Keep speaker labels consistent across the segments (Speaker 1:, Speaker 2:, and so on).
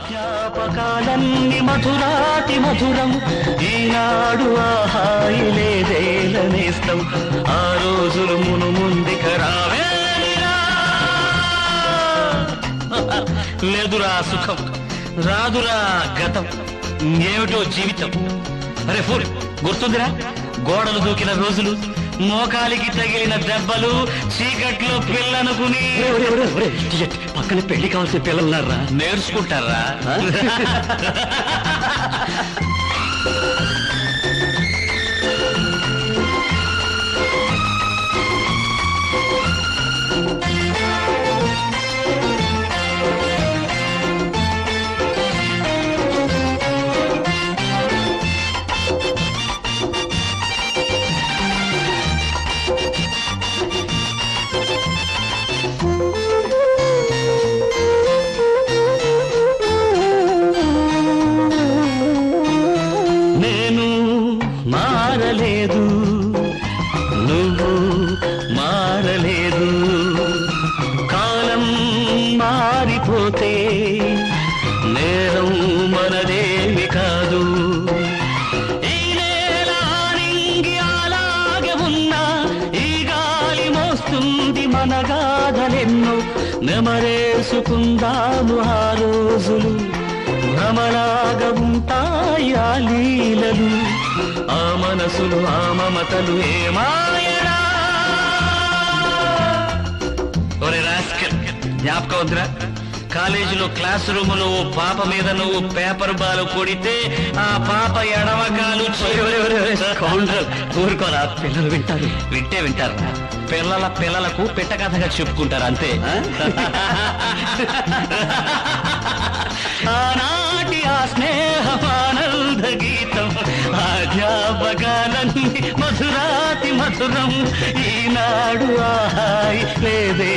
Speaker 1: జ్ఞాపకాలన్నీ మధురాతి మధురం ఈనాడు ఆహాయి లేదేలనేస్తం ఆ రోజులు మును ముందుక రావేరా లేదురా సుఖం రాదురా గతం ఏమిటో జీవితం అరే ఫుల్ గుర్తుందిరా గోడలు దూకిన రోజులు మోకాలికి తగిలిన దెబ్బలు చీకట్లో పిల్లనుకుని
Speaker 2: పక్కన పెళ్లి కావాల్సిన పిల్లలున్నారా
Speaker 1: నేర్చుకుంటారా మారలేదు నువ్వు మారలేదు కాలం మారిపోతే నేరం మనదేమి కాదు ఈ నేల నింగి అలాగే ఉన్నా ఈ గాలి మోస్తుంది మన గాథలెన్నో నెమరేసుకుందాము ఆ రోజులు భ్రమలాగా ఉంటాయి ఆ లీలలు ఆ మనసులు ఆ మమతలు ఏమాయరా ఒరే రాస్కెల్ జ్ఞాపకం వద్దురా కాలేజీలో క్లాస్ రూమ్ లో పాప మీద నువ్వు పేపర్ బాల్ కొడితే ఆ పాప ఎడమకాలు
Speaker 2: ఊరుకోరా పిల్లలు వింటారు
Speaker 1: వింటారు పిల్లలకు పెట్ట కథగా చెప్పుకుంటారు అంతే ఆనాటి ఆ స్నేహమానంద గీతం ఆ జ్ఞాపకాలన్నీ మధురాతి మధురం ఈనాడు ఆహాయి లేదే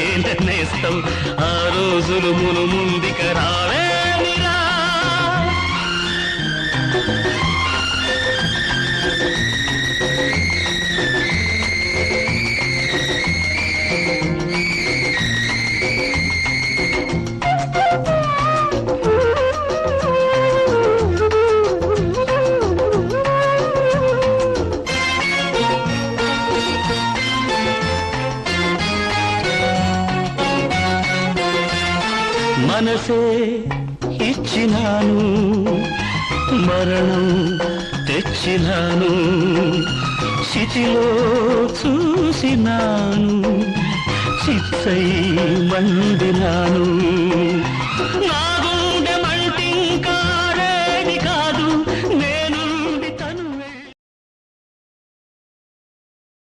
Speaker 1: నేస్తం ఆ రోజులు మును ముందుక రావేమిరా మనసే ఇచ్చినాను మరణం తెచ్చినాను చితిలో చూసినాను చిత్తై మండినాను నా